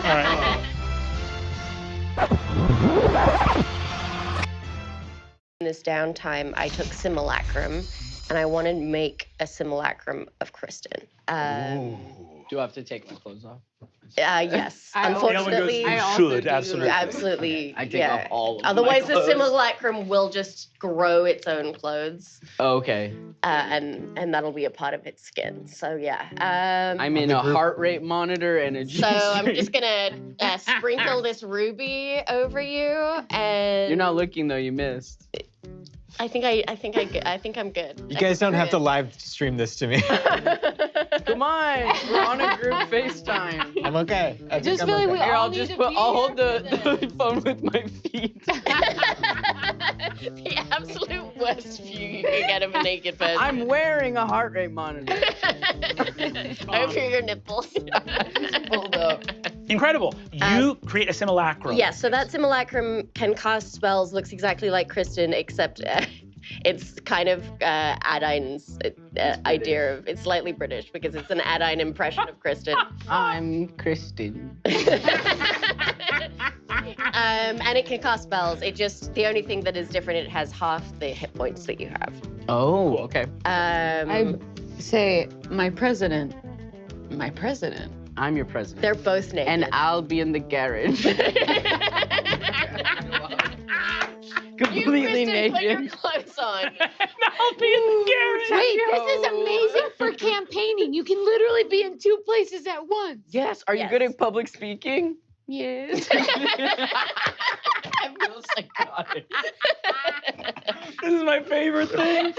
right. In this downtime, I took simulacrum, and I wanted to make a simulacrum of Kristen. Do I have to take my clothes off? Yes. Unfortunately, you should, absolutely. absolutely. I take off all of Otherwise, my the clothes. simulacrum will just grow its own clothes, Okay. and that'll be a part of its skin. So yeah. I'm in a heart rate monitor and a So I'm just gonna sprinkle this ruby over you, and You're not looking though. You missed. I think I'm good. You guys don't have to live stream this to me. Come on, we're on a group FaceTime. I'm okay. I Just think feel I'm like okay. we Here, all I'll need just to put. be I'll here hold for the phone with my feet. The absolute worst view you can get of a naked person. I'm wearing a heart rate monitor. Over your nipples. Pulled up. Incredible. You create a simulacrum. Yes, so that simulacrum can cast spells, looks exactly like Kristen, except it's kind of Adine's idea of, it's slightly British because it's an Adine impression of Kristen. I'm Kristen. And it can cast spells. It just, the only thing that is different, it has half the hit points that you have. Oh, okay. I say, my president. I'm your president. They're both naked. And I'll be in the garage. Completely Kristen, naked. put your clothes on. I'll be in the garage. Wait, this is amazing for campaigning. You can literally be in two places at once. Yes. Are you good at public speaking? Yes. I feel psychotic. This is my favorite thing.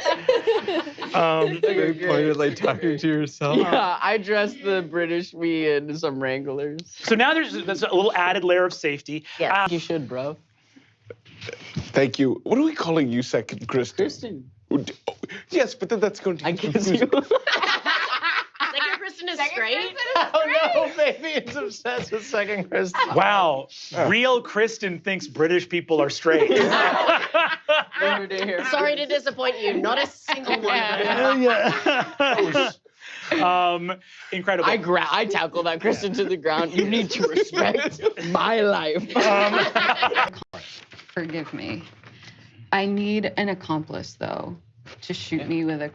Very pointedly talking to yourself. Yeah, I dressed the British me in some Wranglers. So now there's a little added layer of safety. Yes. You should, bro. Thank you. What are we calling you, second Kristen? Kristen. Oh, yes, but then that's going to I guess you. Second Kristen is straight. Oh no, baby, it's obsessed with second Kristen. Wow, real Kristen thinks British people are straight. Sorry to disappoint you. Not a single one. Incredible. I tackle that Kristen to the ground. You need to respect my life. Forgive me. I need an accomplice though to shoot me with a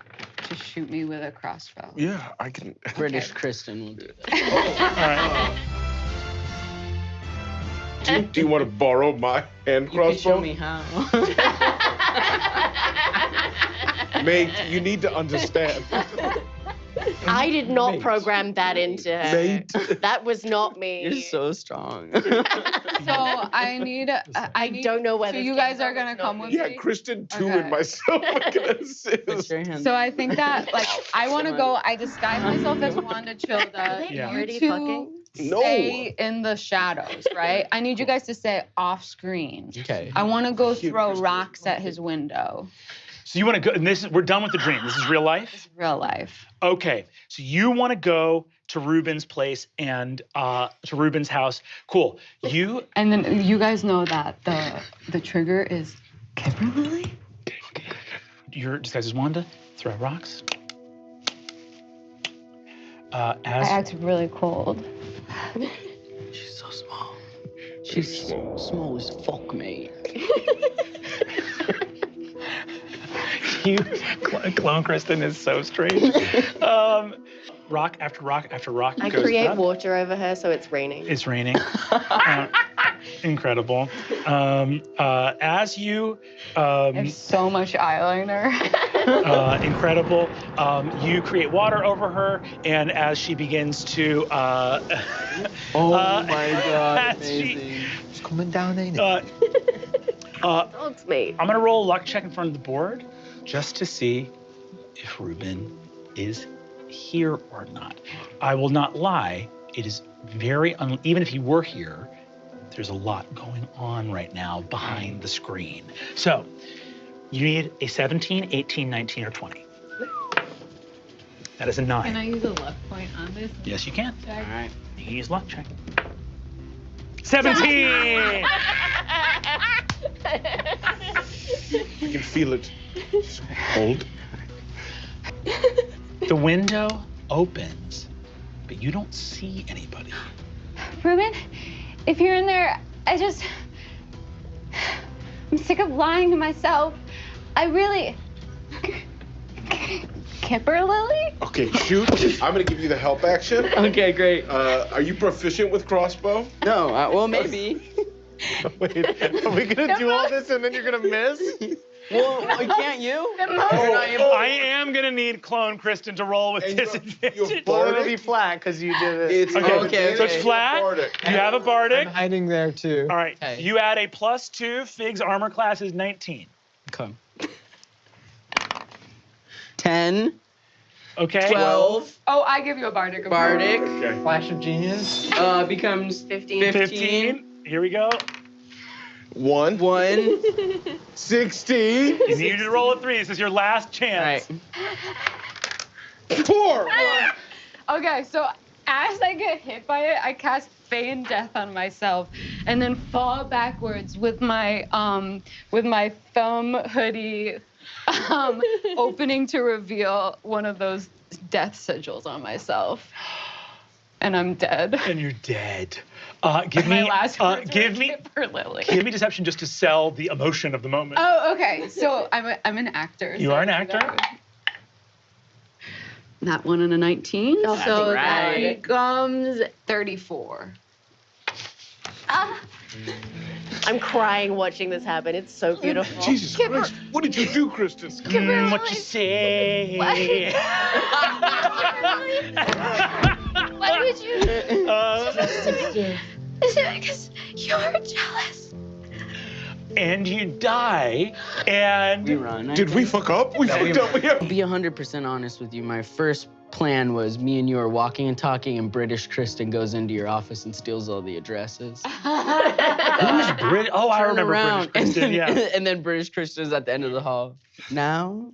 crossbow. Yeah, I can. British Kristen will do that. All right. Do you want to borrow my hand You can show crossbow? me how. Mate, you need to understand. I did not program that into her. Mate. That was not me. You're so strong. So I need. don't know whether So you guys are gonna come with Yeah, me. Kristen too Okay. and myself are gonna Put assist. your hand. So I think that I want to go. I disguise myself as Wanda Childa. Yeah. You Already two fucking? No. stay in the shadows, right? I need you guys to stay off screen. Okay. I want to go throw rocks at his window. So you want to go, and we're done with the dream. This is real life? Real life. Okay, so you want to go to Ruben's place and to Ruben's house. Cool. And then you guys know that the trigger is Kimberly. Your disguise as Wanda. Throw rocks. I act really cold. She's so small. She's small as fuck, mate. Clone Kristen is so strange. Rock after rock after rock I goes create up. water over her, so it's raining. It's raining. Incredible. As you I have so much eyeliner. incredible. You create water over her, and as she begins to Oh my god, as she- amazing. It's coming down, ain't it? Dog's mate. I'm gonna roll a luck check in front of the board just to see if Ruben is here or not. I will not lie, it is very, even if he were here, there's a lot going on right now behind the screen. So, you need a 17, 18, 19, or 20. That is a 9. Can I use a luck point on this? Yes, you can. All right. You can use luck check. 17! I can feel it. So cold. The window opens, but you don't see anybody. Ruben, if you're in there, I'm sick of lying to myself. I really, Kipper Lily? Okay, shoot. I'm gonna give you the help action. Okay, great. Are you proficient with crossbow? No, well, maybe. Wait, are we gonna do all this and then you're gonna miss? Well, can't you? I am gonna need clone Kristen to roll with And disadvantage. Well, it'll be flat because you did it. It's Okay, So it's flat. You have a bardic. I'm hiding there too. All right. Okay. You add a +2. Fig's armor class is 19. Okay. 10, Okay. 12, Oh, I give you a bardic. bardic, Okay. Flash of genius. becomes 15. 15. Here we go. 1, 1. 16, You need to roll a 3. This is your last chance. Right. 4. Okay, so as I get hit by it, I cast Feign Death on myself, and then fall backwards with my thumb hoodie, opening to reveal one of those death sigils on myself, and I'm dead. And you're dead. Give My me. last words Give were me. Kipper Lily. Give me deception just to sell the emotion of the moment. Oh, okay. So I'm an actor. You so are an actor? That one and a 19. Oh, so right. that becomes 34. I'm crying watching this happen. It's so beautiful. Jesus Christ. What did you do, Kristen? What you say? Why would you? Is it because you're jealous? And you die, and We run. Did we fuck up? We fucked up. We have. To be 100% honest with you, my first plan was me and you are walking and talking, and British Kristen goes into your office and steals all the addresses. who's Brit? Oh, I Turn remember around, British Kristen. and then, Yeah. and then British Kristen is at the end of the hall. Now?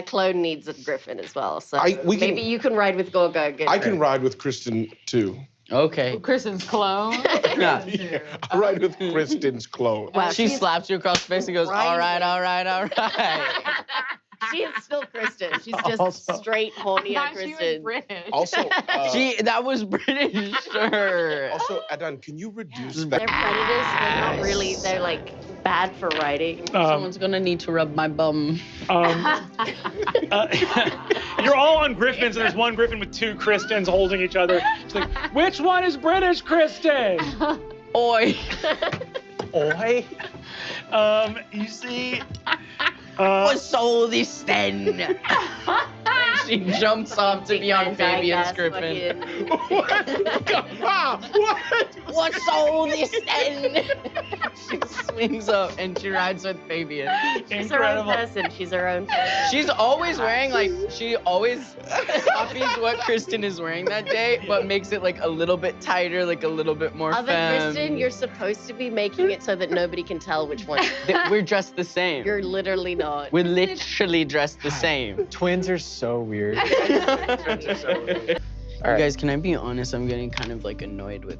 Clone needs a griffin as well, so we can- maybe you can ride with Gorga. I can ride with Kristen too. Okay. Kristen's clone. Yeah. Yeah, I'll ride with Kristen's clone. Wow, She she's slaps you across the face and goes, all right, all right, all right. She is still Kristen. She's just Also- straight horny Thought she was Kristen. British. Also, That was British, sure. also, Adan, can you reduce They're that? predators. They're not really. They're like bad for riding. Someone's gonna need to rub my bum. You're all on griffins, and there's one griffin with 2 Kristens holding each other. It's like, which one is British Kristen? Oi. Oi. You see. What's all this then? She jumps off to be on Fabian's griffin. What? What's all this then? She swings up and she rides with Fabian. She's her own Incredible. person. She's her own person. She's always wearing she always copies what Kristen is wearing that day, but makes it like a little bit tighter, like a little bit more Other femme. Kristen, you're supposed to be making it so that nobody can tell which one. We're dressed the same. You're literally not. We're literally dressed the same. Twins are so weird. You guys, can I be honest? I'm getting kind of like annoyed with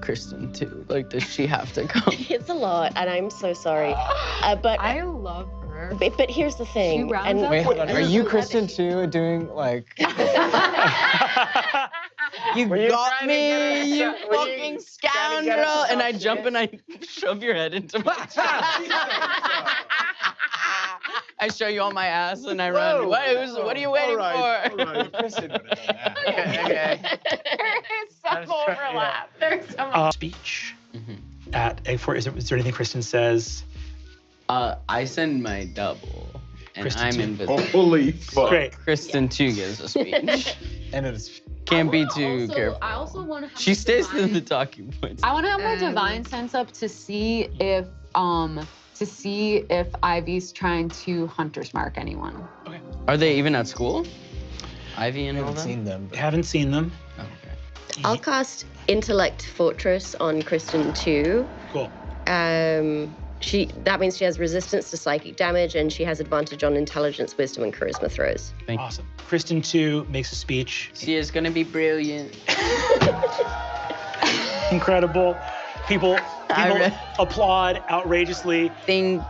Kristen too. Like, does she have to come? It's a lot, and I'm so sorry. But I love her. but here's the thing. She rounds up Wait, hold on. and- Are you Kristen too doing like? You Were you got trying to get me, you us- were you fucking trying to get us scoundrel! to And I talk jump shit? and I shove your head into my I show you on my ass and I run. Whoa. What are you waiting All for? right. Kristen would have done that. Okay. There is some That's right, overlap. There's some Speech. Mhm. Is there anything Kristen says? I send my double, and Kristen I'm too. invisible. Holy fuck. Great. Kristen too gives a speech. And it's Can't be too careful. I also want to. She stays in the talking points. I want to have my divine sense up to see if Ivy's trying to hunter's mark anyone. Are they even at school? Ivy and I all haven't that? seen them. I haven't seen them. Okay. I'll cast Intellect Fortress on Kristen too. Cool. That means she has resistance to psychic damage, and she has advantage on intelligence, wisdom, and charisma throws. Thank you. Awesome. Kristen 2 makes a speech. She is gonna be brilliant. Incredible. People People applaud outrageously. Thank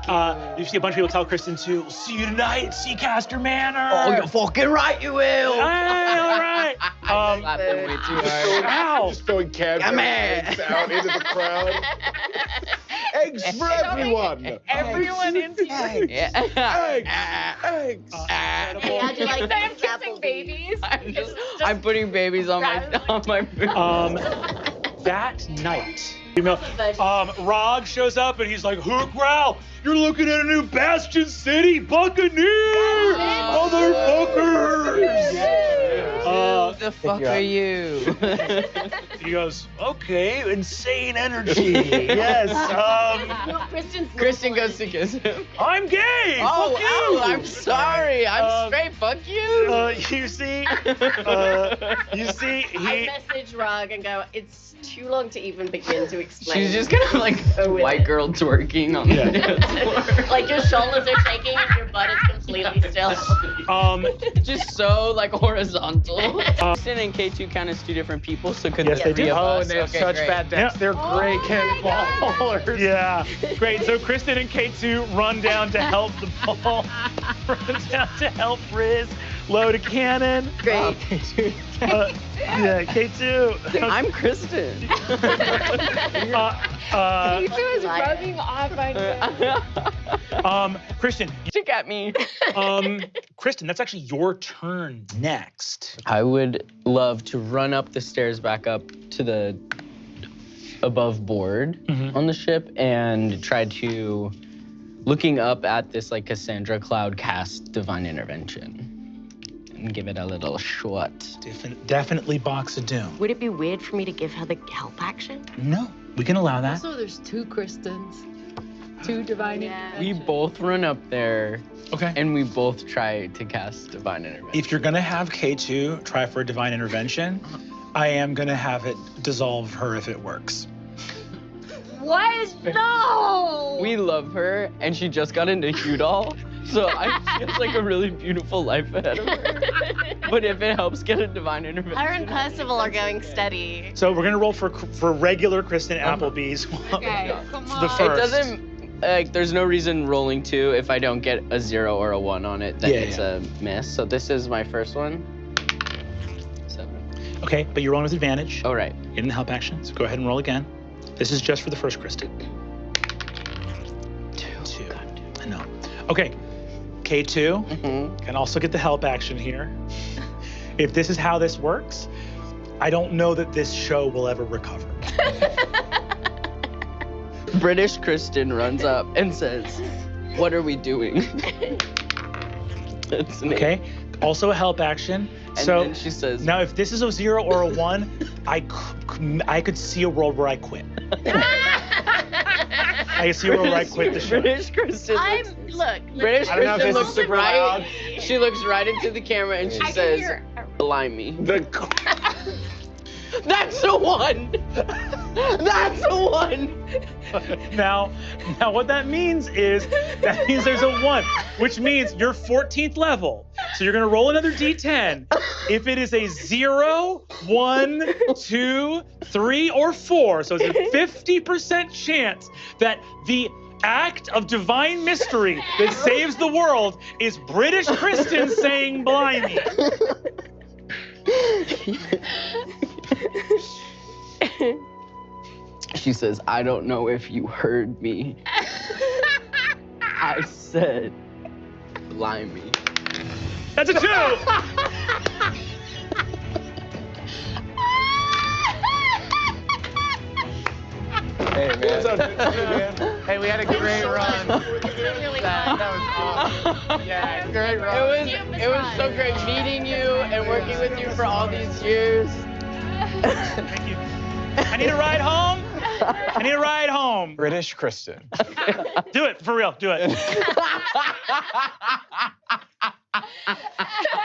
You see a bunch of people tell Kristen to, we'll see you tonight at Seacaster Manor. Oh, you're fucking right, you will. Hey, all right. I slapped him way too hard. Ow. Just throwing Cadbury eggs out into the crowd. Eggs for everyone. Everyone into Eggs. Yeah. Eggs. Yeah, do you like I'm those kissing Applebee's? babies. I'm putting babies on my food. That night, Rog shows up and he's like, Hook Growl, you're looking at a new Bastion City Buccaneer, motherfuckers. Who the fuck are you? He goes, okay, insane energy. Yes. No, Kristen goes to kiss him. I'm gay. Oh, Fuck you. ow, I'm sorry. I'm straight. Fuck you. You see, I message Rog and go, it's too long to even begin to explain. She's just gonna like white girl twerking on the dance floor. Like your shoulders are shaking and your butt is completely still. Just so like horizontal. Kristen and K2 count as two different people, so could Yes, the they three do. of Oh, us? and they have Okay, such great. bad decks. Yeah. They're great cannonballers. Yeah, great. So Kristen and K2 run down to help the ball, run down to help Riz load a cannon. Great. Yeah, K2. I'm Kristen. K2 is rubbing off on you. Kristen, Look at me. Kristen, that's actually your turn next. I would love to run up the stairs back up to the above board on the ship and try to, looking up at this like Cassandra cloud, cast Divine Intervention and give it a little shot. Definitely Box of Doom. Would it be weird for me to give her the help action? No, we can allow that. Also, there's two Kristens. Two divine We both run up there Okay. and we both try to cast Divine Intervention. If you're gonna have K2 try for a Divine Intervention, I am gonna have it dissolve her if it works. What? No! We love her, and she just got into Hudol, so she has like a really beautiful life ahead of her. But if it helps get a Divine Intervention, Her and Percival are going steady. So we're gonna roll for regular Kristen Applebee's. Okay, come on. The it first. doesn't. Like, there's no reason rolling 2 if I don't get a 0 or a 1 on it, then it's a miss. So this is my first one. 7. Okay, but you're rolling with advantage. Oh, right. You didn't help action, so go ahead and roll again. This is just for the first Kristen. 2. I know. Okay, K2 can also get the help action here. If this is how this works, I don't know that this show will ever recover. British Kristen runs up and says, "What are we doing?" That's me. Okay, also a help action. And So then she says, now if this is a 0 or a 1, I could see a world where I quit. I see a world where I quit the show. British Kristen. British I don't know if Kristen this is looks super right. loud. She looks right into the camera and she says, "Blimey." That's a 1. That's a 1. Now what that means is, there's a 1, which means you're 14th level. So you're gonna roll another D10. If it is a 0, 1, 2, 3, or 4, so it's a 50% chance that the act of divine mystery that saves the world is British Kristen saying "Blimey." She says, "I don't know if you heard me. I said, blimey." That's a 2. Hey, man. What's up, man? Hey, we had a great run. Really That fun. was awesome. Yeah, great run. It was so great meeting you and working with you for all these years. Thank you. I need a ride home. I need a ride home. British Kristen. Do it, for real, do it.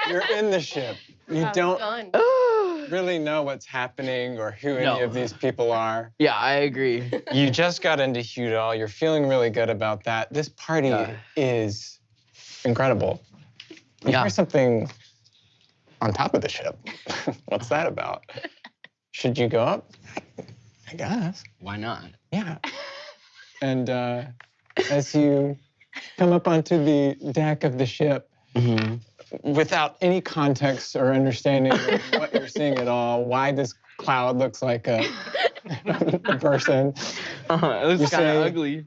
You're in the ship. You don't Fun. really know what's happening or who any No. of these people are. Yeah, I agree. You just got into Hudol. You're feeling really good about that. This party is incredible. You Yeah. hear something on top of the ship. What's that about? Should you go up? I guess. Why not? Yeah. And as you come up onto the deck of the ship, without any context or understanding of what you're seeing at all, why this cloud looks like a person, It looks kind of ugly.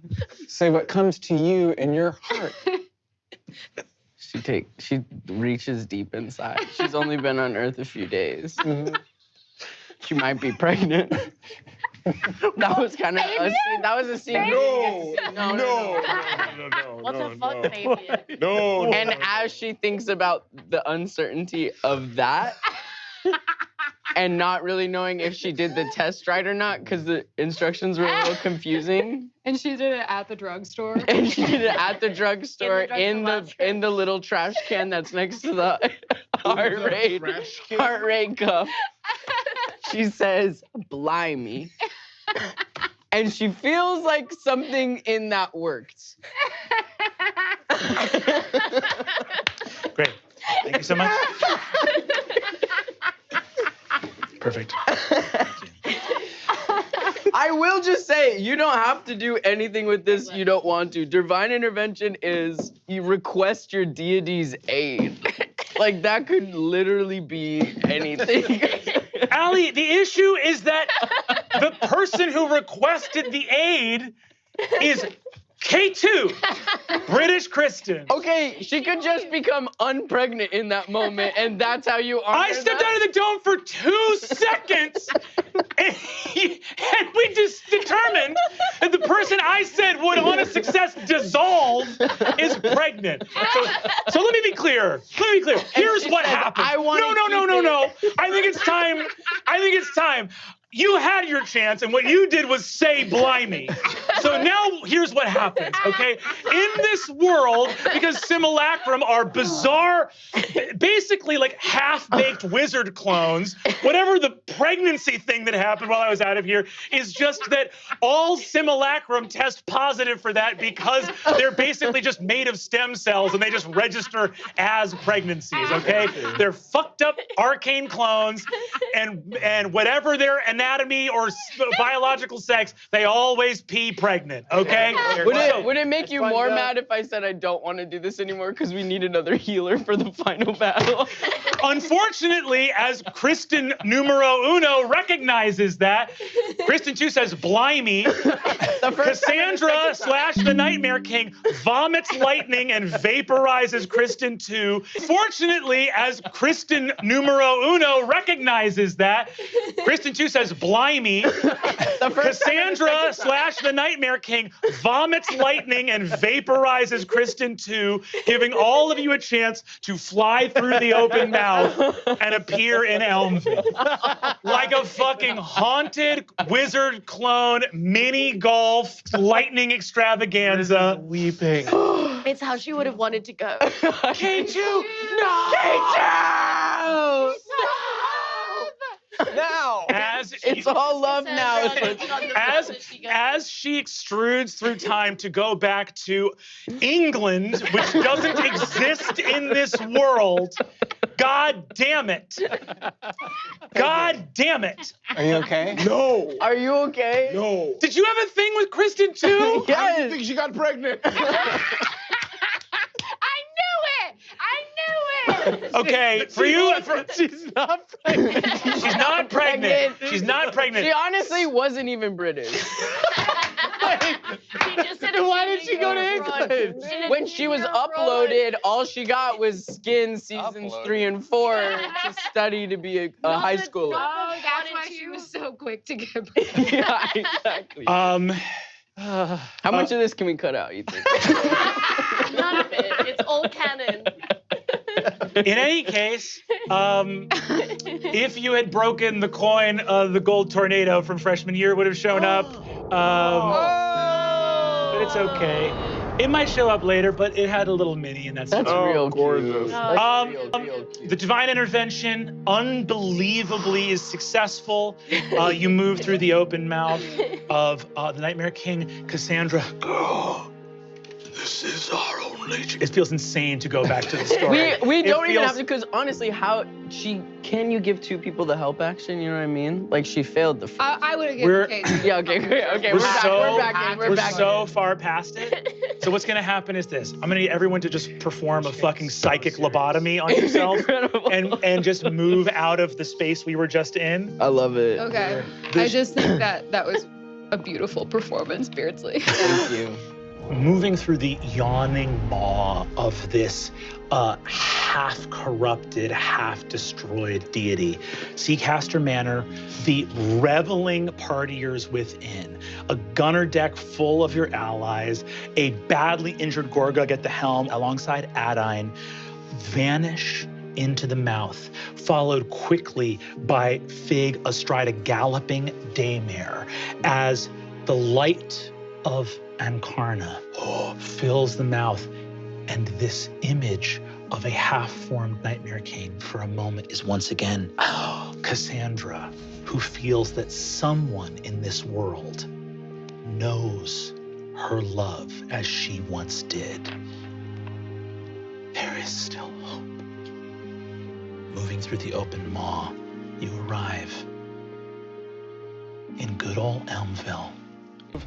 say what comes to you in your heart. She reaches deep inside. She's only been on Earth a few days. She might be pregnant. That was kind of a scene. That was a scene. No. What the fuck, baby? No. And as she thinks about the uncertainty of that, and not really knowing if she did the test right or not, because the instructions were a little confusing. And she did it at the drugstore. And she did it at the drugstore in drugstore the little trash can that's next to the heart rate cuff. She says, "Blimey," and she feels like something in that worked. Great. Thank you so much. Perfect. I will just say, you don't have to do anything with this you don't want to. Divine intervention is you request your deity's aid. Like, that could literally be anything. Allie, the issue is that the person who requested the aid is K2, British Kristen. Okay, she could just become unpregnant in that moment, and that's how you are. I stepped out of the dome for 2 seconds, and we just determined that the person I said would, on a success, dissolve is pregnant. So let me be clear. Here's what happened. No. I think it's time. You had your chance, and what you did was say "blimey." So now here's what happens, okay? In this world, because simulacrum are bizarre, basically like half-baked wizard clones, whatever the pregnancy thing that happened while I was out of here is just that all simulacrum test positive for that because they're basically just made of stem cells and they just register as pregnancies, okay? They're fucked up arcane clones, and whatever their anatomy or biological sex, they always pee pregnant, okay? Would it make you more mad if I said I don't want to do this anymore because we need another healer for the final battle? Unfortunately, as Kristen numero uno recognizes that, Kristen 2 says "blimey." Cassandra / the Nightmare King vomits lightning and vaporizes Kristen 2. Fortunately, as Kristen numero uno recognizes that, Kristen 2 says "blimey." Cassandra / the Nightmare King vomits lightning and vaporizes Kristen 2, giving all of you a chance to fly through the open mouth and appear in Elmville. Like a fucking haunted wizard clone mini golf lightning extravaganza. Weeping. It's how she would have wanted to go. K2! No! K2! Now. It's all love now. As she extrudes through time to go back to England, which doesn't exist in this world. God damn it. God damn it. Are you okay? No. Are you okay? No. Did you have a thing with Kristen too? How do you think she got pregnant? Okay, for you, She's not pregnant. she's not pregnant. She's not pregnant. She honestly wasn't even British. Why did she go to England? When she was uploaded, all she got was Skin seasons 3 and 4 to study to be a high schooler. Oh, that's why she was so quick to get pregnant. Yeah, exactly. How much of this can we cut out, you think? None of it. It's all canon. In any case, if you had broken the coin, the gold tornado from freshman year would have shown up. But it's okay. It might show up later, but it had a little mini, and that's real gorgeous. Real the divine intervention unbelievably is successful. You move through the open mouth of the Nightmare King, Cassandra. This is our only It feels insane to go back to the story. We don't even have to, because honestly, can you give two people the help action? You know what I mean? Like, she failed the first. I would have given Kate. Yeah, okay, great. Okay, We're we're back. so far past it. So what's gonna happen is this. I'm gonna need everyone to just perform a fucking psychic lobotomy on yourself and just move out of the space we were just in. I love it. Okay. I just think that was a beautiful performance, Beardsley. Thank you. Moving through the yawning maw of this half-corrupted, half-destroyed deity, Seacaster Manor, the reveling partiers within, a gunner deck full of your allies, a badly injured Gorgug at the helm alongside Adine, vanish into the mouth, followed quickly by Fig astride a galloping daymare, as the light of Ankarna fills the mouth, and this image of a half-formed Nightmare King for a moment is once again Cassandra, who feels that someone in this world knows her love as she once did. There is still hope. Moving through the open maw, you arrive in good old Elmville.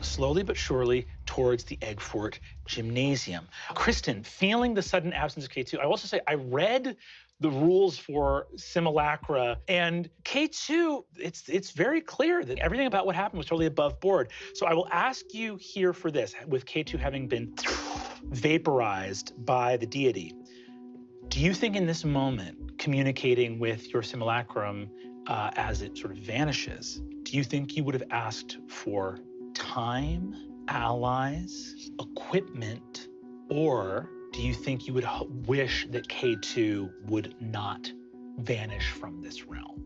Slowly but surely towards the Egg Fort Gymnasium. Kristen, feeling the sudden absence of K2, I will also say I read the rules for simulacra, and K2, it's very clear that everything about what happened was totally above board. So I will ask you here for this, with K2 having been vaporized by the deity. Do you think in this moment, communicating with your simulacrum as it sort of vanishes, do you think you would have asked for time, allies, equipment, or do you think you would wish that K2 would not vanish from this realm?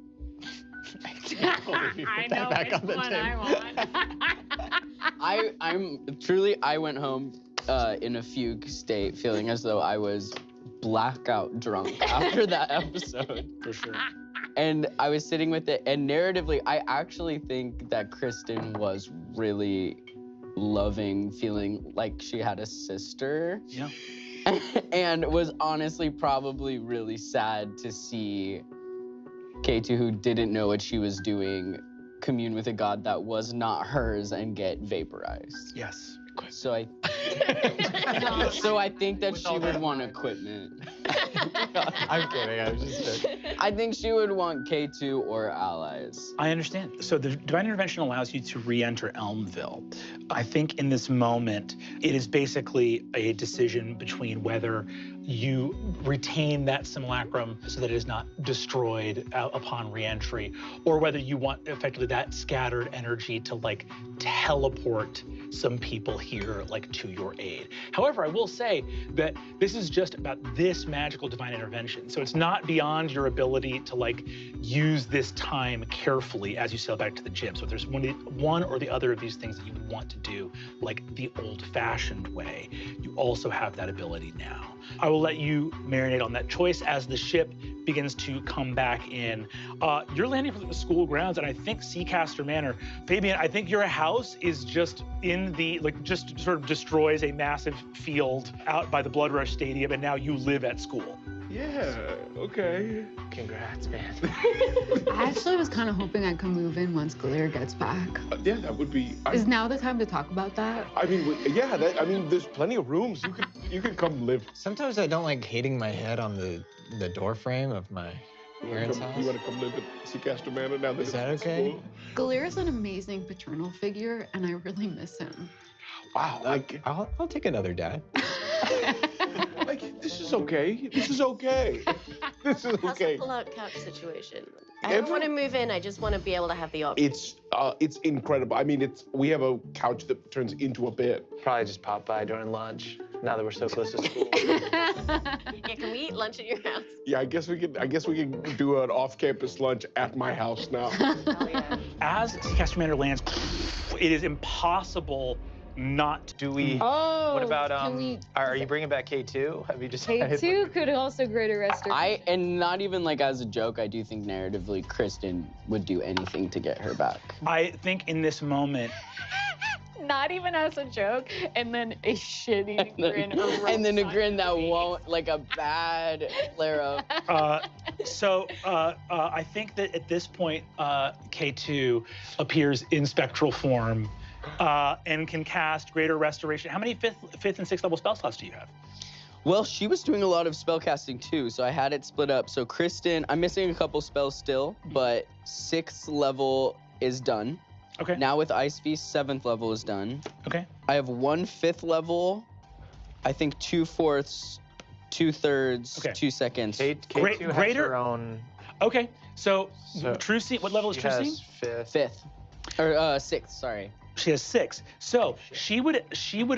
I know which one I want. I went home in a fugue state, feeling as though I was blackout drunk after that episode. For sure. And I was sitting with it, and narratively, I actually think that Kristen was really loving, feeling like she had a sister. Yeah. And was honestly probably really sad to see K2, who didn't know what she was doing, commune with a god that was not hers and get vaporized. Yes. So I think that she would want equipment. I'm kidding. I was just joking. I think she would want K2 or allies. I understand. So the Divine Intervention allows you to re-enter Elmville. I think in this moment, it is basically a decision between whether you retain that simulacrum so that it is not destroyed upon re-entry, or whether you want effectively that scattered energy to like teleport some people here like to your aid. However, I will say that this is just about this magical divine intervention. So it's not beyond your ability to like use this time carefully as you sail back to the gym. So if there's one or the other of these things that you would want to do like the old-fashioned way, you also have that ability now. I will let you marinate on that choice as the ship begins to come back in. You're landing from the school grounds, and I think Seacaster Manor, Fabian, I think your house is just in the, like, just sort of destroys a massive field out by the Blood Rush Stadium, and now you live at school. Yeah, okay. Congrats, man. I actually was kind of hoping I could move in once Galir gets back. Yeah, that would be. Is now the time to talk about that? I mean, yeah. There's plenty of rooms. You could come live. Sometimes I don't like hitting my head on the door frame of my parents' house. You want to come live at Seacaster Manor now? Is that okay? Galir is an amazing paternal figure, and I really miss him. Wow. Like, I'll take another dad. like this is okay. This is okay. This is How's okay. the pull-out couch situation? I don't want to move in. I just want to be able to have the option. It's incredible. I mean, we have a couch that turns into a bed. Probably just pop by during lunch, now that we're so close to school. Yeah, can we eat lunch at your house? Yeah, I guess we can do an off-campus lunch at my house now. Oh yeah. As Seacaster Manor lands, it is impossible not. Do we? Oh, What about can we? Are you bringing back K2? Have you decided? K2 could also grade a restoration. And not even like as a joke, I do think narratively Kristen would do anything to get her back. I think in this moment, not even as a joke, and then a shitty grin. And then a grin that won't, like a bad flare up. I think that at this point, K2 appears in spectral form and can cast Greater Restoration. How many fifth and sixth level spell slots do you have? Well, she was doing a lot of spell casting too, so I had it split up. So Kristen, I'm missing a couple spells still, but 6th level is done. Okay. Now with Ice Feast, 7th level is done. Okay. I have 1 5th level, I think 2/4, 2/3, Okay. 2 seconds. K2 has Greater- her own. Okay. So So True Seeing, what level is She True has Seeing? 5th. 5th. Or 6th, sorry. She has 6. So she would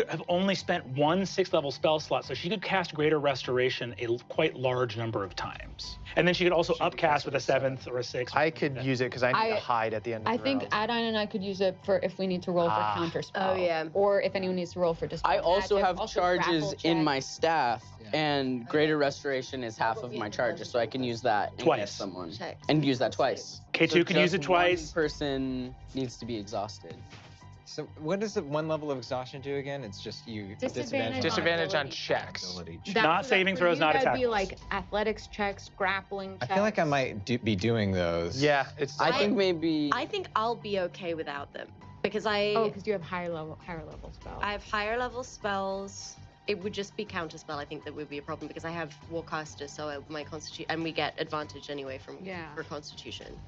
have only spent 1 6th level spell slot, so she could cast Greater Restoration a quite large number of times. And then she could also upcast with a 7th or a 6th. I could use it because I need I- to hide at the end of I the think round. Adine and I could use it for if we need to roll for counter spell. Oh, yeah. Or if anyone needs to roll for dispel I also magic, have also charges grapple in check. my staff, and Greater Restoration is half of my charges, so I can use that and Twice. get someone. Check. And use that twice. K2 So can use just it twice. One person needs to be exhausted. So what does the 1 level of exhaustion do again? It's just you Disadvantage Disadvantage on ability checks. ability. That- Not so saving for throws, you, not that'd attack be rolls. like athletics checks, grappling I checks. feel like I might be doing those. Yeah, it's. I think maybe. I think I'll be okay without them because Oh, because you have higher level spells. I have higher level spells. It would just be counterspell. I think that would be a problem because I have Warcaster, so my constitution, and we get advantage anyway from for Constitution.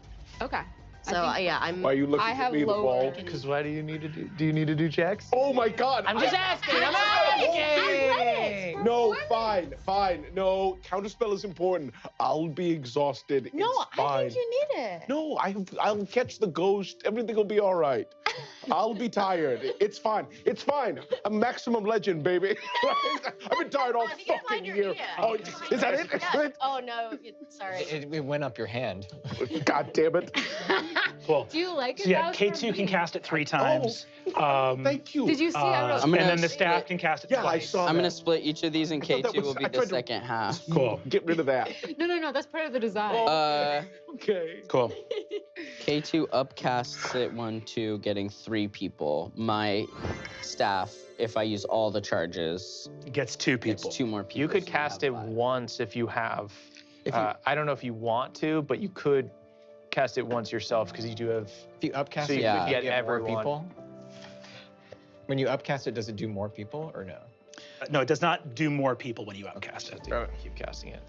Okay. So yeah, I'm. Why are you looking I at have me, the lower- ball? Because why do you need to do? Do you need to do checks? Oh my God! I'm just asking. I'm asking. No, fine. No, counterspell is important. I'll be exhausted. No, it's fine. I think you need it. No, I'll catch the ghost. Everything will be all right. I'll be tired. It's fine. It's fine. A maximum legend, baby. I've been tired all I think it's fucking minor year. here. Oh, is that it? Yeah. Oh no, sorry. It went up your hand. God damn it. Cool. Do you like it? So yeah, That was K2 for can me. cast it 3 times. Thank you. Did you see? I wrote I'm gonna and then the say staff that- can cast it Yeah, I twice. saw I'm that. gonna split each of these, and I thought that K2 was- will be I the tried to- second half. Cool. Get rid of that. No, that's part of the design. Okay. Cool. K2 upcasts it 1, 2, getting 3 people. My staff, if I use all the charges, Gets 2 gets people. 2 more people. You could so cast have it 5. once if you have. If you- I don't know if you want to, but you could cast it once yourself because you do have. If you upcast So you it, could do get you have more everyone. people? When you upcast it, does it do more people or no? No, it does not do more people when you upcast it. Keep casting it.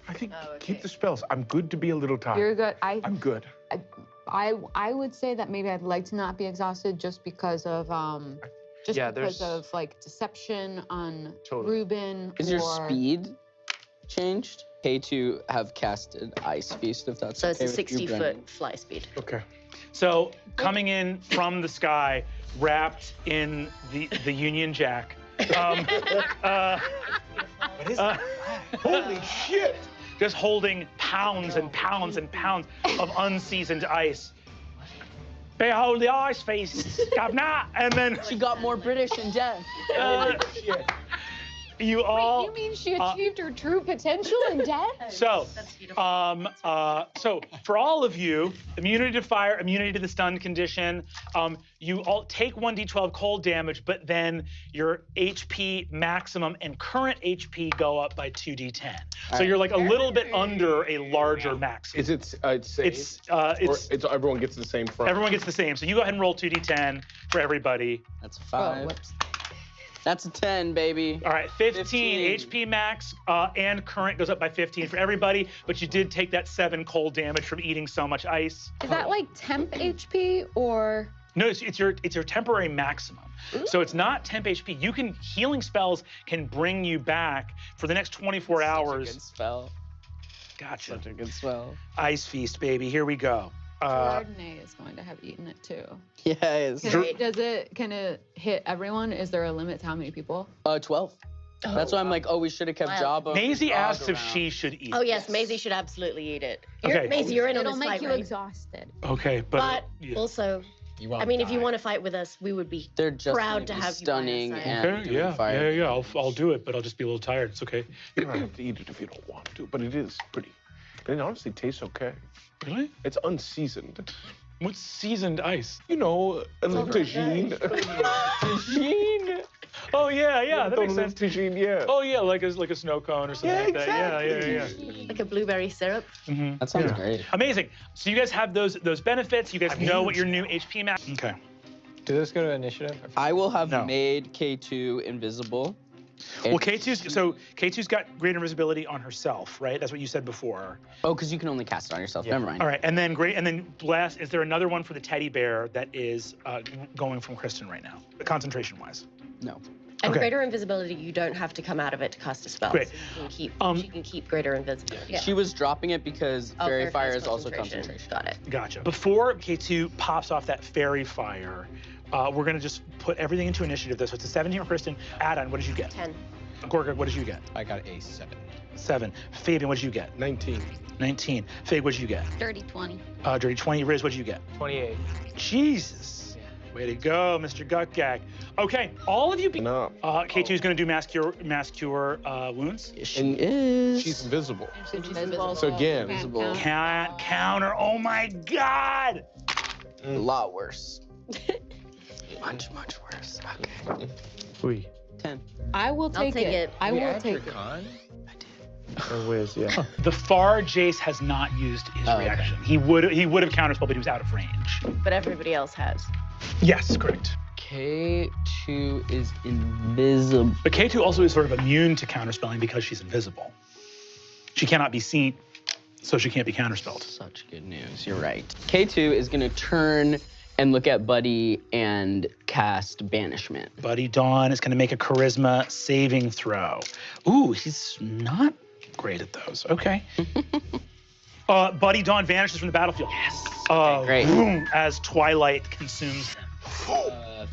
I think Oh, okay. keep the spells. I'm good to be a little tired. You're good. I'm good. I would say that maybe I'd like to not be exhausted just because of Yeah, because there's- of like deception on Totally. Ruben. Is your or- speed changed? K2 have casted Ice Feast, if that's So it's okay a with you, Brennan. 60-foot fly speed. Okay. So coming in from the sky, wrapped in the Union Jack. What is that? Holy shit! Just holding pounds and pounds and pounds of unseasoned ice. Behold the ice feast, governor! And then She got more British in death. you all. Wait, you mean she achieved her true potential in death? So, That's beautiful. so for all of you, immunity to fire, immunity to the stun condition, you all take 1d12 cold damage, but then your HP maximum and current HP go up by 2d10. So you're like a little bit under a larger maximum. Is it? It's safe? Or It's everyone gets the same front. everyone gets the same. So you go ahead and roll 2d10 for everybody. That's a Oh, 5. whoops. That's a 10, baby. All right, 15 15. HP max and current goes up by 15 for everybody, but you did take that 7 cold damage from eating so much ice. Is that like temp HP or? No, it's your temporary maximum. So it's not temp HP. You can healing spells can bring you back for the next 24 Such a hours. good spell. Gotcha. Such a good spell. Ice feast, baby. Here we go. Chardonnay is going to have eaten it too. Yes. Can it hit everyone? Is there a limit to how many people? 12. That's why I'm like, we should have kept Wow. Jabba. Maisie Frog asks if around. she should eat. Oh yes, Maisie should absolutely eat it. Okay. Maisie, you're in on It'll this make fight, you right? exhausted. Okay, But yeah. also, You won't I mean, if you die. want to fight with us, we would be They're just proud to gonna be have stunning you by our side. and Okay, doing fire. yeah. I'll do it, but I'll just be a little tired. It's okay. You don't have to eat it if you don't want to, but it is pretty. And it honestly tastes okay. Really? It's unseasoned. What's seasoned ice? You know, a little tagine. Tagine. Oh yeah, that makes sense. Tagine, yeah. Oh yeah, like a snow cone or something like that. Yeah. Like a blueberry syrup. That sounds great. Amazing. So you guys have those benefits. You guys know what your new HP max. Okay. Do those go to initiative? I will have No. made K2 invisible. Well, K2's got greater invisibility on herself, right? That's what you said before. Oh, because you can only cast it on yourself. Never mind. All right, and then last, is there another one for the teddy bear that is going from Kristen right now, concentration-wise? No. And Okay. greater invisibility, you don't have to come out of it to cast a spell. Great. So she can keep greater invisibility. She was dropping it because fairy Fairy fire Fire's is also concentration. Got it. Gotcha. Before K2 pops off that fairy fire, we're gonna just put everything into initiative. So it's a 17 for Kristen. Adon, what did you get? 10. Gorga, what did you get? I got a 7. 7. Fabian, what did you get? 19. 19. Fig, what did you get? Dirty 20. Dirty 20. Riz, what did you get? 28. Jesus. Way to go, Mr. Gutgag. Okay, all of you. No. K2 is going to do mass cure wounds. She is. She's invisible. She's invisible. So again, invisible. Can't counter. Oh my God. A lot worse. much worse. Okay. Wait. 10. I will I'll take, take it. I will take it. Or Wiz, yeah. The far Jace has not used his okay. reaction. He would have counterspelled, but he was out of range. But everybody else has. Yes, correct. K2 is invisible. But K2 also is sort of immune to counterspelling because she's invisible. She cannot be seen, so she can't be counterspelled. Such good news. You're right. K2 is going to turn and look at Buddy and cast Banishment. Buddy Dawn is going to make a charisma saving throw. Ooh, he's not great at those. Okay. Buddy Dawn vanishes from the battlefield. Yes. Great. Boom, as twilight consumes him.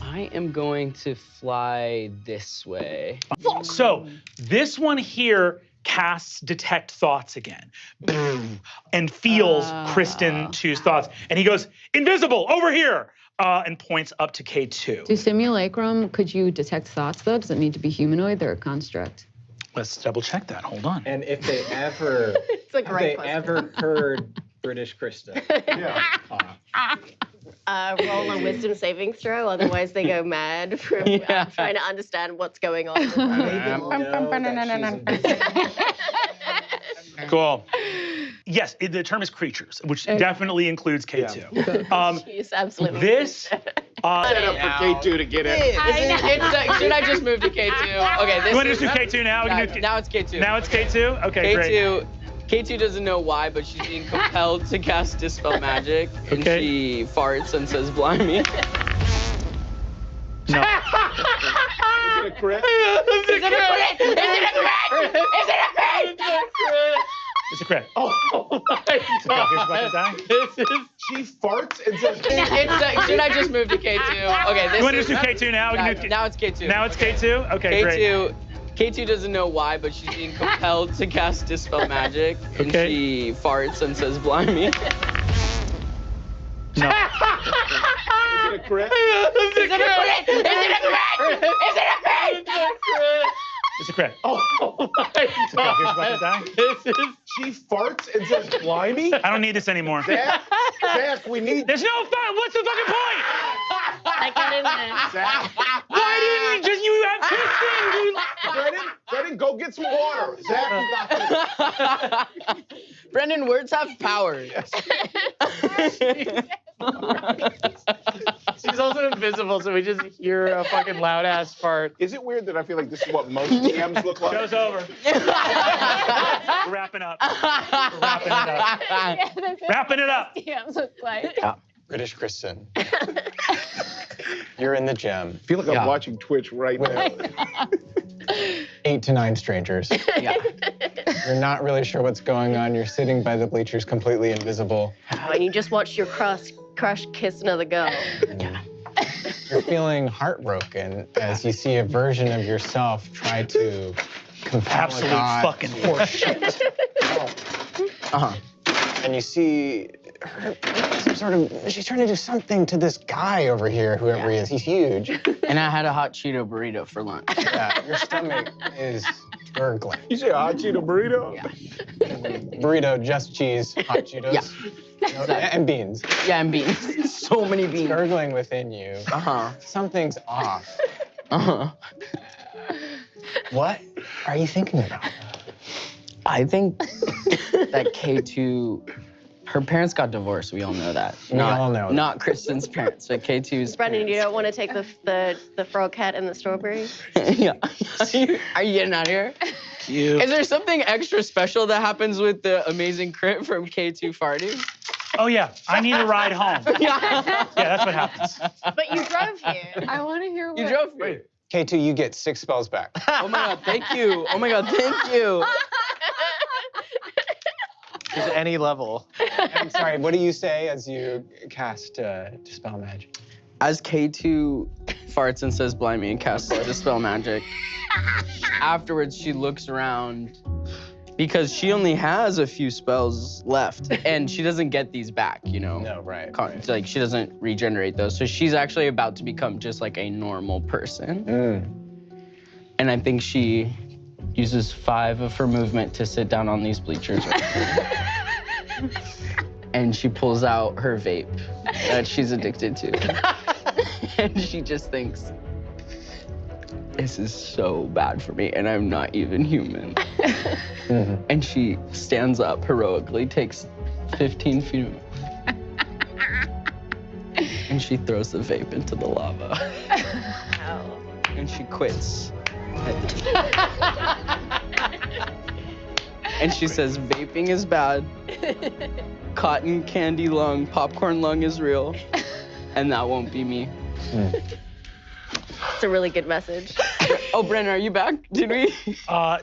I am going to fly this way. So this one here casts Detect Thoughts again. Boom, and feels Kristen 2's thoughts. And he goes, invisible, over here, and points up to K2. Do simulacrum, could you detect thoughts though? Does it need to be humanoid or a construct? Let's double check that, hold on. And if they ever, It's a have great they question. ever heard British Krista? yeah. Roll a wisdom saving throw, otherwise they go mad from Yeah. trying to understand what's going on. Cool. Yes, the term is creatures, which definitely includes K2. She's absolutely. This, Set up for K2 to get in. Should I just move to K2? Okay, this you want to is... just do K2 now? We can do now it's K2. Now it's K2? Okay, great. K2 doesn't know why, but she's being compelled to cast Dispel Magic. And Okay. she farts and says, "Blimey." No. Is it a crit? It's a crit. Oh my Okay, here's about to die. She farts and says, Should I just move to K2? Okay, this You want to is... just do K2 now? We can do now it's K2. Now it's K2? Okay, great. K2 doesn't know why, but she's being compelled to cast Dispel Magic. And Okay. she farts and says, "Blimey." No. is it a crit? It's a crit. Oh my Okay, here's about to die. She farts and says, blimey? I don't need this anymore. Zach, we need There's no fun. What's the fucking point? I got in there. Zach. Why didn't you have Kristen, dude? Brennan, go get some water. Zach, you got this. Brendan, words have power. She's also invisible, so we just hear a fucking loud ass fart. Is it weird that I feel like this is what most DMs look like? Show's over. We're wrapping up. We're wrapping it up. Wrapping it up. DMs look like. British Kristen. You're in the gym. I feel like I'm watching Twitch right now. 8 to 9 strangers. Yeah. You're not really sure what's going on. You're sitting by the bleachers completely invisible. And you just watched your crush kiss another girl. You're feeling heartbroken as you see a version of yourself try to compel Absolute a god. fucking horseshit. And you see her, she's trying to do something to this guy over here, whoever he is. He's huge. And I had a hot Cheeto burrito for lunch. Yeah, your stomach is gurgling. You say hot Cheeto burrito? Burrito, just cheese, hot Cheetos. And beans. Yeah, and beans. So many beans. Gurgling within you. Something's off. What are you thinking about? I think that K2, her parents got divorced. We all know that. We all know that. Not Kristen's parents, but K2's. Brendan, you don't want to take the frog hat and the strawberry? Yeah. Are you getting out of here? Cute. Is there something extra special that happens with the amazing crit from K2 farting? Oh yeah, I need a ride home. Yeah, that's what happens. But you drove here. I want to hear what. You drove me. K2, you get 6 spells back. Oh my god, thank you. Oh my god, thank you. There's any level. I'm sorry, what do you say as you cast Dispel Magic? As K2 farts and says blind me and casts Dispel Magic, afterwards she looks around because she only has a few spells left and she doesn't get these back, you know? No, right. Like she doesn't regenerate those. So she's actually about to become just like a normal person. And I think she uses 5 of her movement to sit down on these bleachers. And she pulls out her vape that she's addicted to. And she just thinks, this is so bad for me and I'm not even human. And she stands up heroically, takes 15 feet and she throws the vape into the lava. And she quits. And she says, vaping is bad. Cotton candy lung, popcorn lung is real. And that won't be me. It's a really good message. Oh, Brennan, are you back? Did we?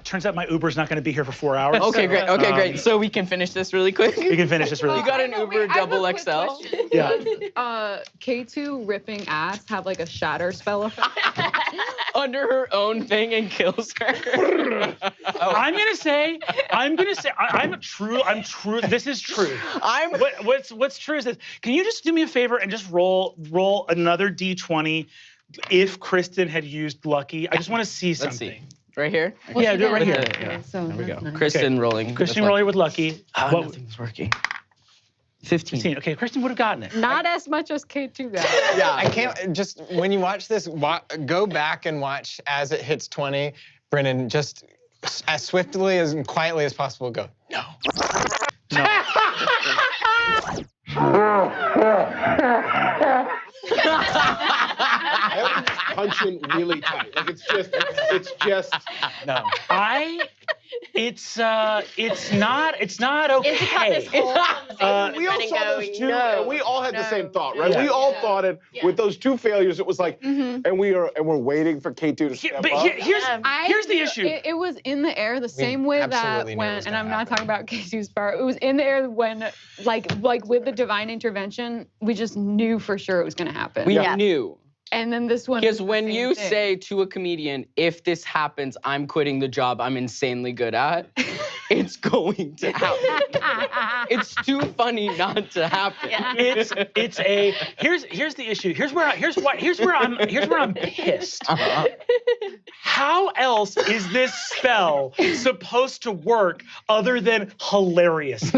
Turns out my Uber's not going to be here for 4 hours. Okay, great. Okay, great. So we can finish this really quick. We can finish this really You quick. got an Uber double XL? Yeah. Does K2 ripping ass have like a shatter spell effect? Under her own thing and kills her. I'm true. This is true. What's true is this. Can you just do me a favor and just roll another D20 if Kristen had used Lucky? I just want to see something. Let's see. Right here? Yeah, do it right here. Yeah. So There we go. nice. Kristen rolling. Kristen rolling with Lucky. What- Nothing's working. 15. 15. Okay, Kristen would have gotten it. Not as much as K2 got. Yeah. I can't, just when you watch this, go back and watch as it hits 20. Brennan, just as swiftly as and quietly as possible, go, no. No. Elton's punching really tight. Like it's just No. It's not okay. Is to cut this whole conversation we all and saw go, those two, no, and we all had the same thought, right? Yeah. We all thought it with those 2 failures. It was like, and we're waiting for K2 to step But up. here's the issue. It was in the air the same way that absolutely knew it when, was and gonna I'm not happen. talking about K2's power. It was in the air when, like with the divine intervention, we just knew for sure it was gonna happen. We Yeah. knew. And then this one. Because was the when same you thing. say to a comedian, if this happens, I'm quitting the job I'm insanely good at, it's going to happen. It's too funny not to happen. Yeah. Here's the issue. Here's where I'm pissed. How else is this spell supposed to work other than hilarious?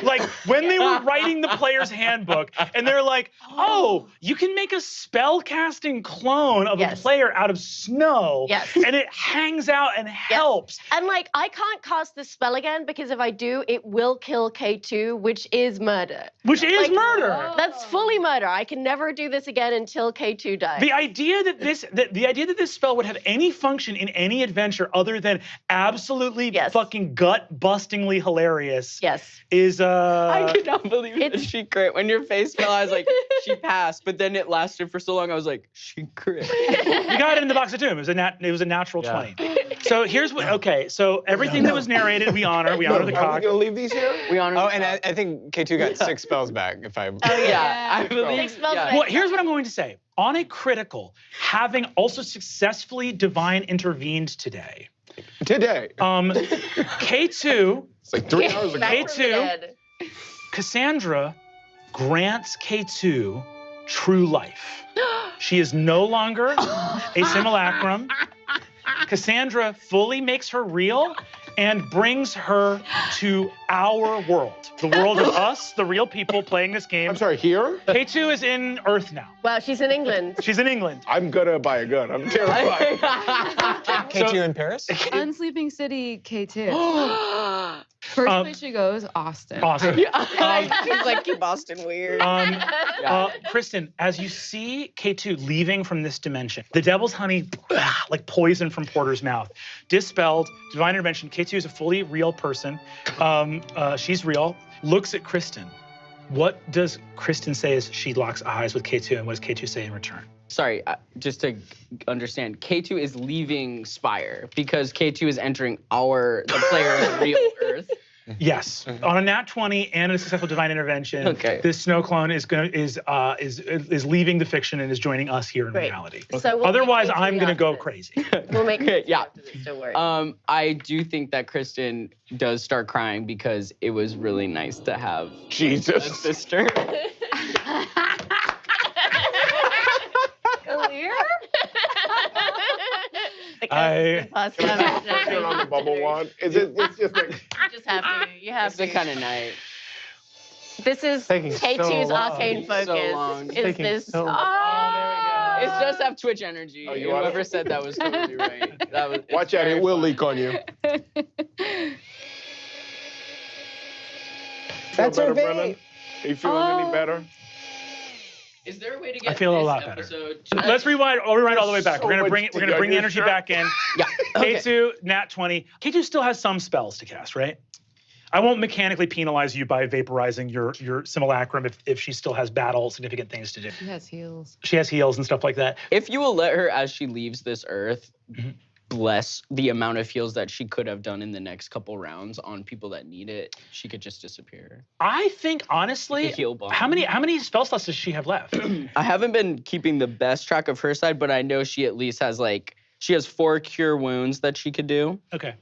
Like when they were writing the player's handbook and they're like, oh, you can make a spell casting clone of Yes. a player out of snow Yes. and it hangs out and helps. And like, I can't cast this spell again because if I do, it will kill K2, which is murder. Which is Like, murder. That's fully murder. I can never do this again until K2 dies. The idea that this spell would have any function in any adventure other than absolutely Yes. fucking gut-bustingly hilarious Yes. is I could not believe that it's- she crit. When your face fell, I was like, she passed. But then it lasted for so long, I was like, she crit. you got it in the box of doom. It was a natural 20. So here's what. Okay, so everything that was narrated, we honor. We honor the Are we cock. gonna leave these here? We honor. Oh, the and cock. I think K2 got 6 spells back, if I... Yeah, I believe. Six spells Yeah. back. Well, here's what I'm going to say. On a critical, having also successfully divine intervened today, Today. K2, It's like 3 hours ago. Back from the K2. dead. Cassandra grants K2 true life. She is no longer a simulacrum. Cassandra fully makes her real, and brings her to our world. The world of us, the real people playing this game. I'm sorry, here? K2 is in Earth now. Well, she's in England. She's in England. I'm gonna buy a gun. I'm terrified. K2 in Paris? Unsleeping City, K2. First place she goes, Austin. Awesome. She's like, keep Austin weird. Kristen, as you see K2 leaving from this dimension, the devil's honey, like poison from Porter's mouth, dispelled, divine intervention. K2 is a fully real person. She's real. Looks at Kristen. What does Kristen say as she locks eyes with K2, and what does K2 say in return? Sorry, just to understand, K2 is leaving Spire because K2 is entering the player's real Earth. Yes, on a nat 20 and a successful divine intervention, this snow clone is leaving the fiction and is joining us here in reality. So we'll Otherwise, I'm gonna go crazy. We'll make yeah. Don't worry. I do think that Kristen does start crying because it was really nice to have a Jesus. sister. Clear? Turn on the bubble wand. It's just like... You just have to. You have It's to. the kind of night. This is Taking so K2's long. arcane So focus. long. Is Taking this? so long. It's just have Twitch energy. Oh, you want Whoever it? said that was totally right. That was, Watch out, it will leak on you. That's Feel her better, vape. Brennan? Are you feeling any better? Is there a way to get I feel a this lot better. episode Let's rewind. I'll rewind all the way back. So We're gonna much bring it. We're gonna tea bring on the your energy shirt. back in. Yeah. Okay. K2, nat 20. K2 still has some spells to cast, right? I won't mechanically penalize you by vaporizing your simulacrum if she still has battle significant things to do. She has heels. She has heals and stuff like that. If you will let her, as she leaves this earth, bless the amount of heals that she could have done in the next couple rounds on people that need it, she could just disappear. I think honestly, The heal bomb. how many spell slots does she have left? I haven't been keeping the best track of her side, but I know she at least has she has 4 cure wounds that she could do. Okay.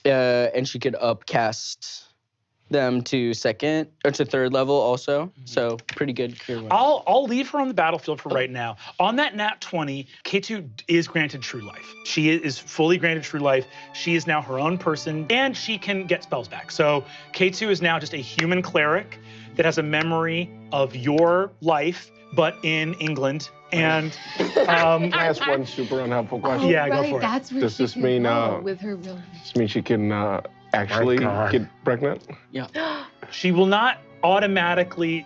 And she could upcast them to 2nd or to 3rd level also. So pretty good cure wounds. I'll leave her on the battlefield for right now. On that nat 20, K2 is granted true life. She is fully granted true life. She is now her own person, and she can get spells back. So K2 is now just a human cleric that has a memory of your life, but in England. And Can I ask one super unhelpful question? Yeah, go for it. That's where Does she this can mean, go with her real. This means she can actually get pregnant? she will not automatically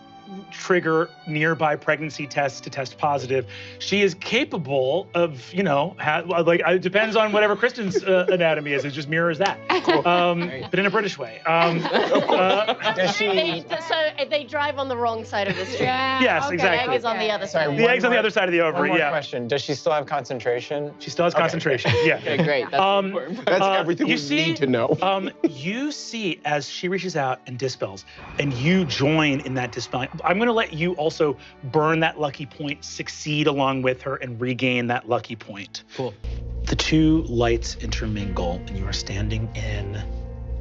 trigger nearby pregnancy tests to test positive. She is capable of, it depends on whatever Kristen's anatomy is. It just mirrors that, but in a British way. Does she? So they drive on the wrong side of the street. Yes, The exactly. egg is on the other side. Sorry, The egg's on the other side of the One ovary, more yeah. question. Does she still have concentration? She still has concentration, yeah. Okay, great. That's the important part. That's everything you we see, need to know. You see as she reaches out and dispels, and you join in that dispelling. I'm going to let you also burn that lucky point, succeed along with her, and regain that lucky point. Cool. The two lights intermingle, and you are standing in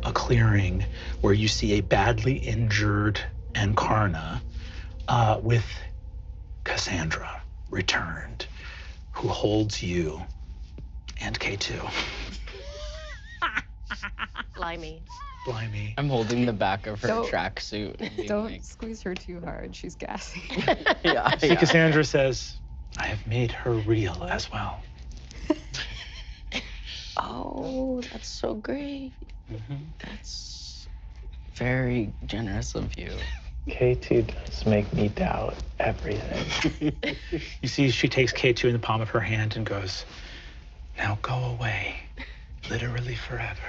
a clearing where you see a badly injured Encarna with Cassandra returned, who holds you and K2. Blimey. Blimey. I'm holding the back of her Don't- tracksuit. and being Don't like, squeeze her too hard. She's gassy. yeah. And Cassandra says, I have made her real as well. Oh, that's so great. That's very generous of you. K2 does make me doubt everything. You see, she takes K2 in the palm of her hand and goes, now go away, literally forever.